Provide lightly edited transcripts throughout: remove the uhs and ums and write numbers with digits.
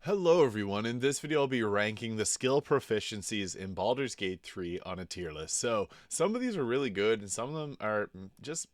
Hello everyone, in this video I'll be ranking the skill proficiencies in Baldur's Gate 3 on a tier list. So some of these are really good and some of them are just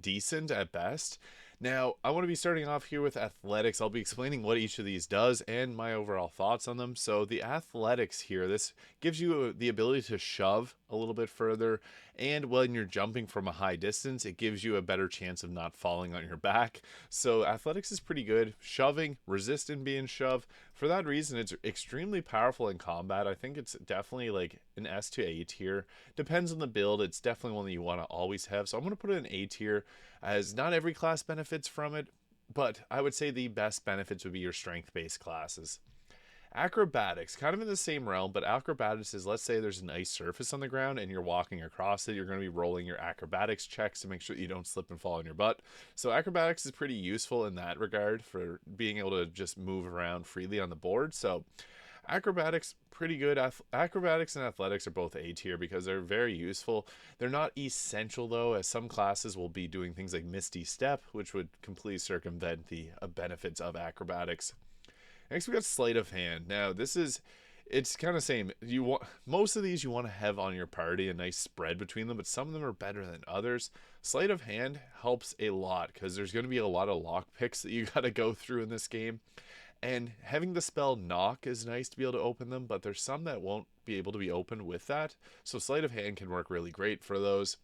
decent at best. Now I want to be starting off here with athletics. I'll be explaining what each of these does and my overall thoughts on them. So the athletics here, this gives you the ability to shove a little bit further, and when you're jumping from a high distance it gives you a better chance of not falling on your back. So athletics is pretty good. Shoving, resistant being shoved, for that reason it's extremely powerful in combat. I think it's definitely like an S to A tier. Depends on the build, it's definitely one that you want to always have, so I'm going to put it in A tier, as not every class benefits from it, but I would say the best benefits would be your strength based classes. Acrobatics, kind of in the same realm, but acrobatics is, let's say there's an ice surface on the ground and you're walking across it, you're going to be rolling your acrobatics checks to make sure you don't slip and fall on your butt. So acrobatics is pretty useful in that regard for being able to just move around freely on the board. So acrobatics, pretty good. Acrobatics and athletics are both A tier because they're very useful. They're not essential though, as some classes will be doing things like Misty Step, which would completely circumvent the benefits of acrobatics. Next we got sleight of hand. Now it's kind of same. You want most of these you want to have on your party, a nice spread between them, but some of them are better than others. Sleight of hand helps a lot because there's going to be a lot of lock picks that you got to go through in this game. And having the spell knock is nice to be able to open them, but there's some that won't be able to be opened with that. So sleight of hand can work really great for those.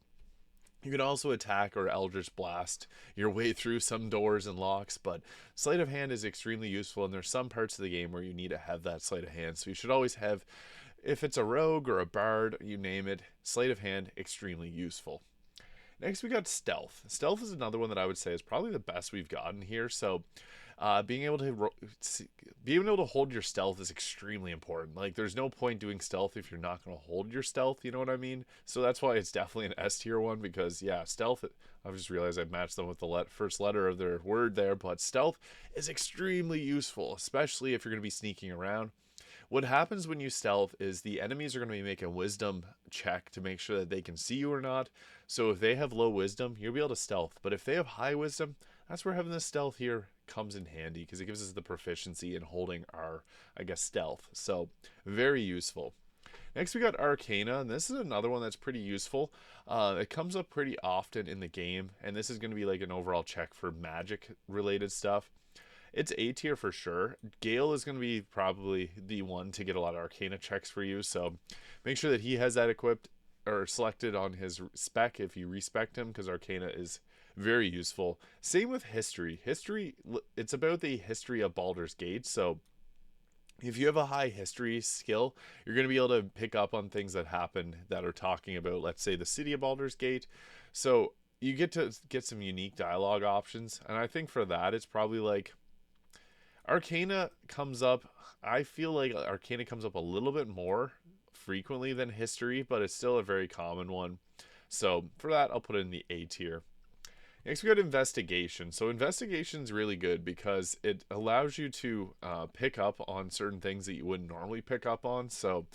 You can also attack or Eldritch Blast your way through some doors and locks, but Sleight of Hand is extremely useful, and there's some parts of the game where you need to have that Sleight of Hand. So you should always have, if it's a rogue or a bard, you name it, Sleight of Hand, extremely useful. Next, we got Stealth. Stealth is another one that I would say is probably the best we've gotten here. So being able to hold your stealth is extremely important. Like, there's no point doing stealth if you're not going to hold your stealth, you know what I mean? So that's why it's definitely an S tier one, because yeah, stealth, I've just realized I matched them with the first letter of their word there, but stealth is extremely useful, especially if you're going to be sneaking around. What happens when you stealth is the enemies are going to be making a wisdom check to make sure that they can see you or not. So if they have low wisdom, you'll be able to stealth. But if they have high wisdom, that's where having the stealth here comes in handy, because it gives us the proficiency in holding our, I guess, stealth. So very useful. Next we got Arcana, and this is another one that's pretty useful. It comes up pretty often in the game, and this is going to be like an overall check for magic related stuff. It's A tier for sure. Gale is going to be probably the one to get a lot of Arcana checks for you, so make sure that he has that equipped or selected on his spec if you respect him, because Arcana is very useful. Same with History. History, it's about the history of Baldur's Gate, so if you have a high history skill, you're going to be able to pick up on things that happen that are talking about, let's say, the city of Baldur's Gate. So you get to get some unique dialogue options, and I think for that it's probably like Arcana comes up. I feel like Arcana comes up a little bit more frequently than History, but it's still a very common one. So for that, I'll put it in the A tier. Next, we got Investigation. So Investigation is really good because it allows you to pick up on certain things that you wouldn't normally pick up on. So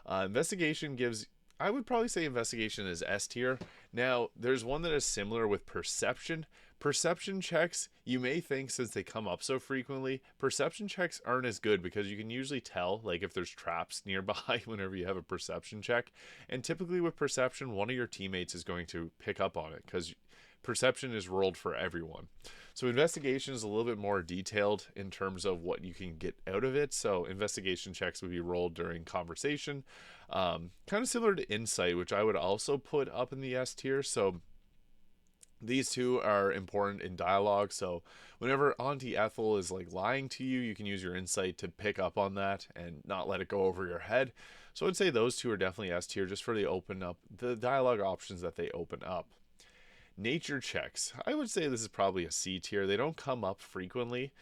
Investigation gives, I would probably say Investigation is S tier. Now, there's one that is similar with Perception. Perception checks, you may think, since they come up so frequently, perception checks aren't as good because you can usually tell, like, if there's traps nearby whenever you have a perception check. And typically with perception, one of your teammates is going to pick up on it because perception is rolled for everyone. So investigation is a little bit more detailed in terms of what you can get out of it. So investigation checks would be rolled during conversation. Kind of similar to insight, which I would also put up in the S tier. So these two are important in dialogue. So whenever Auntie Ethel is like lying to you, you can use your insight to pick up on that and not let it go over your head. So I'd say those two are definitely S tier, just for the dialogue options that they open up. Nature checks, I would say this is probably a C tier. They don't come up frequently.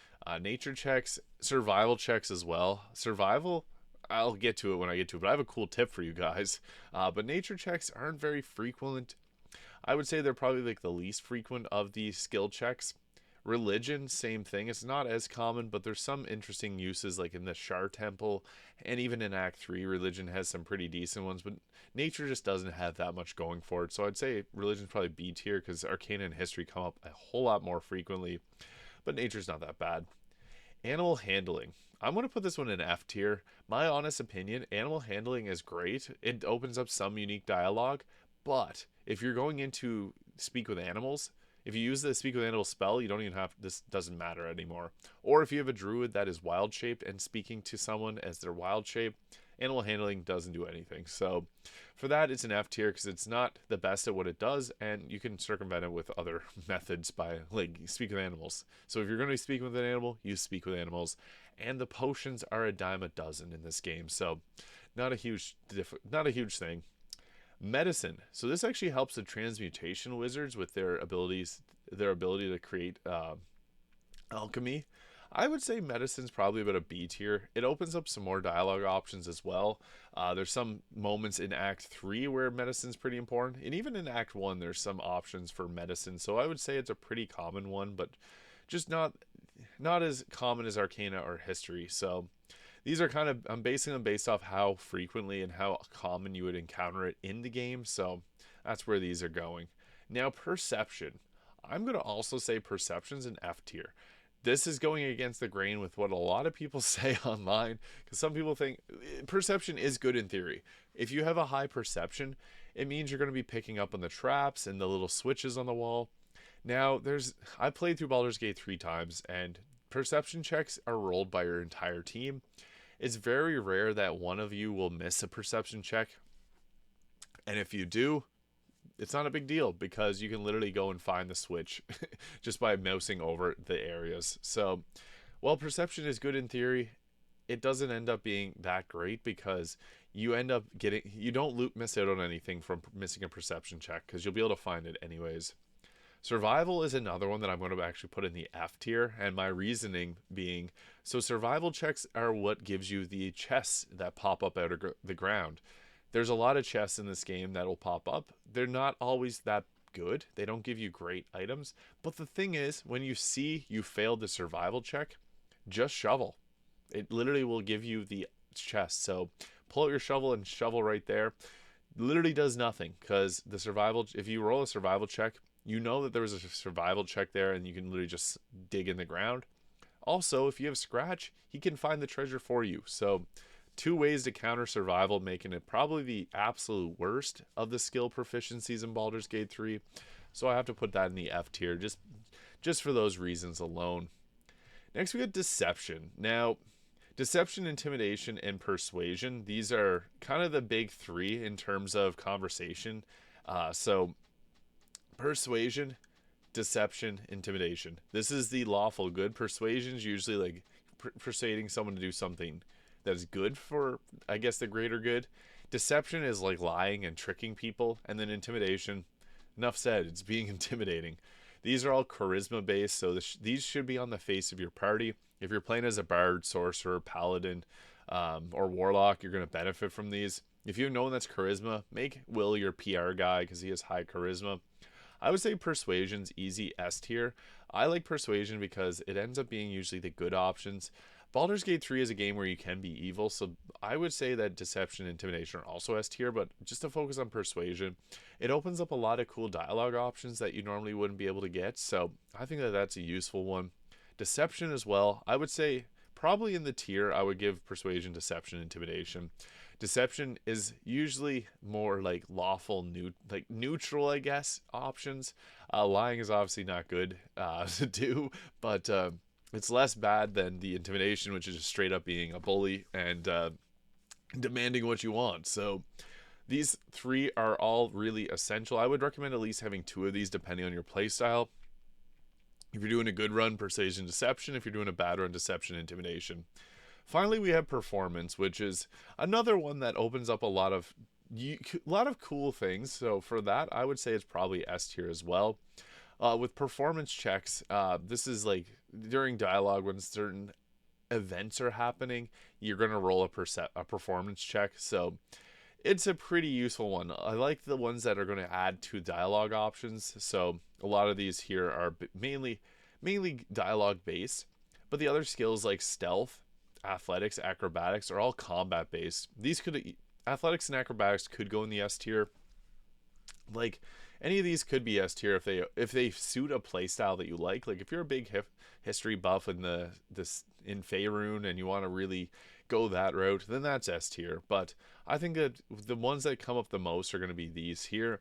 Nature checks, survival checks as well. Survival, I'll get to it when I get to it, but I have a cool tip for you guys. But nature checks aren't very frequent. I would say they're probably like the least frequent of the skill checks. Religion, same thing. It's not as common, but there's some interesting uses, like in the Shar Temple, and even in Act 3, religion has some pretty decent ones, but nature just doesn't have that much going for it. So I'd say religion's probably B tier, because Arcana and History come up a whole lot more frequently, but nature's not that bad. Animal handling. I'm going to put this one in F tier. My honest opinion, animal handling is great. It opens up some unique dialogue, but if you're going into speak with animals, if you use the speak with animals spell, you don't even have, this doesn't matter anymore. Or if you have a druid that is wild shaped and speaking to someone as their wild shape, animal handling doesn't do anything. So for that, it's an F tier because it's not the best at what it does, and you can circumvent it with other methods by like speak with animals. So if you're going to be speaking with an animal, you speak with animals, and the potions are a dime a dozen in this game. So not a huge thing. Medicine. So this actually helps the transmutation wizards with their ability to create alchemy. I would say medicine's probably about a B tier. It opens up some more dialogue options as well. There's some moments in Act 3 where medicine's pretty important, and even in Act 1 there's some options for medicine. So I would say it's a pretty common one, but just not as common as Arcana or History. So these are kind of, I'm basing them based off how frequently and how common you would encounter it in the game. So that's where these are going. Now, Perception. I'm going to also say Perception's an F tier. This is going against the grain with what a lot of people say online, because some people think Perception is good in theory. If you have a high Perception, it means you're going to be picking up on the traps and the little switches on the wall. Now, I played through Baldur's Gate 3 times, and Perception checks are rolled by your entire team. It's very rare that one of you will miss a Perception check, and if you do, it's not a big deal because you can literally go and find the switch just by mousing over the areas. So while Perception is good in theory, it doesn't end up being that great because you don't miss out on anything from missing a Perception check because you'll be able to find it anyways. Survival is another one that I'm going to actually put in the F tier, and my reasoning being, so survival checks are what gives you the chests that pop up out of the ground. There's a lot of chests in this game that will pop up. They're not always that good. They don't give you great items. But the thing is, when you see you failed the survival check, just shovel. It literally will give you the chest. So pull out your shovel and shovel right there. Literally does nothing because if you roll a survival check, you know that there was a survival check there and you can literally just dig in the ground. Also, if you have Scratch, he can find the treasure for you. So 2 ways to counter survival, making it probably the absolute worst of the skill proficiencies in Baldur's Gate 3. So I have to put that in the F tier just for those reasons alone. Next we got Deception. Now, Deception, Intimidation, and Persuasion. These are kind of the big 3 in terms of conversation. So Persuasion, Deception, Intimidation. This is the lawful good. Persuasion is usually like persuading someone to do something that's good for, I guess, the greater good. Deception is like lying and tricking people. And then Intimidation, enough said, it's being intimidating. These are all charisma based, so these should be on the face of your party. If you're playing as a bard, sorcerer, paladin, or warlock, you're going to benefit from these. If you have no one that's charisma, make Will your PR guy because he has high charisma. I would say Persuasion's easy S tier. I like Persuasion because it ends up being usually the good options. Baldur's Gate 3 is a game where you can be evil, so I would say that Deception and Intimidation are also S tier, but just to focus on Persuasion, it opens up a lot of cool dialogue options that you normally wouldn't be able to get, so I think that that's a useful one. Deception as well, I would say probably in the tier I would give Persuasion, Deception, Intimidation. Deception is usually more like lawful, neutral, I guess, options. Lying is obviously not good to do, but it's less bad than the Intimidation, which is just straight up being a bully and demanding what you want. So these 3 are all really essential. I would recommend at least having 2 of these depending on your playstyle. If you're doing a good run, Persuasion, Deception. If you're doing a bad run, Deception, Intimidation. Finally, we have Performance, which is another one that opens up a lot of cool things. So for that, I would say it's probably S tier as well. With performance checks, this is like during dialogue when certain events are happening, you're going to roll a performance check. So it's a pretty useful one. I like the ones that are going to add 2 dialogue options. So a lot of these here are mainly dialogue based, but the other skills like stealth, athletics, acrobatics are all combat based. Athletics and acrobatics could go in the S tier. Like any of these could be S tier if they suit a playstyle that you like. Like if you're a big history buff in in Faerun and you want to really go that route, then that's S tier. But I think that the ones that come up the most are going to be these here.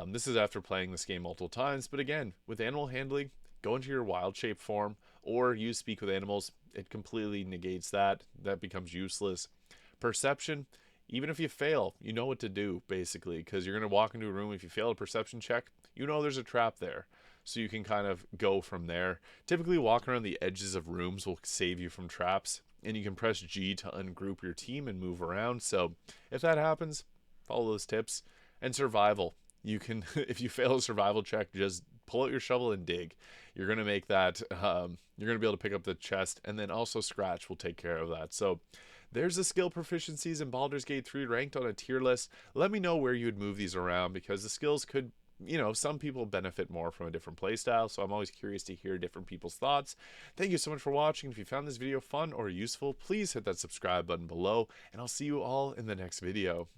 This is after playing this game multiple times, but again, with animal handling, go into your wild shape form or use speak with animals. It completely negates that. That becomes useless. Perception, even if you fail, you know what to do, basically, because you're going to walk into a room. If you fail a perception check, you know there's a trap there. So you can kind of go from there. Typically, walking around the edges of rooms will save you from traps, and you can press G to ungroup your team and move around. So if that happens, follow those tips. And survival. You can, if you fail a survival check, just pull out your shovel and dig. You're going to make that, you're going to be able to pick up the chest, and then also Scratch will take care of that. So there's the skill proficiencies in Baldur's Gate 3 ranked on a tier list. Let me know where you would move these around, because the skills could, you know, some people benefit more from a different playstyle, so I'm always curious to hear different people's thoughts. Thank you so much for watching. If you found this video fun or useful, please hit that subscribe button below, and I'll see you all in the next video.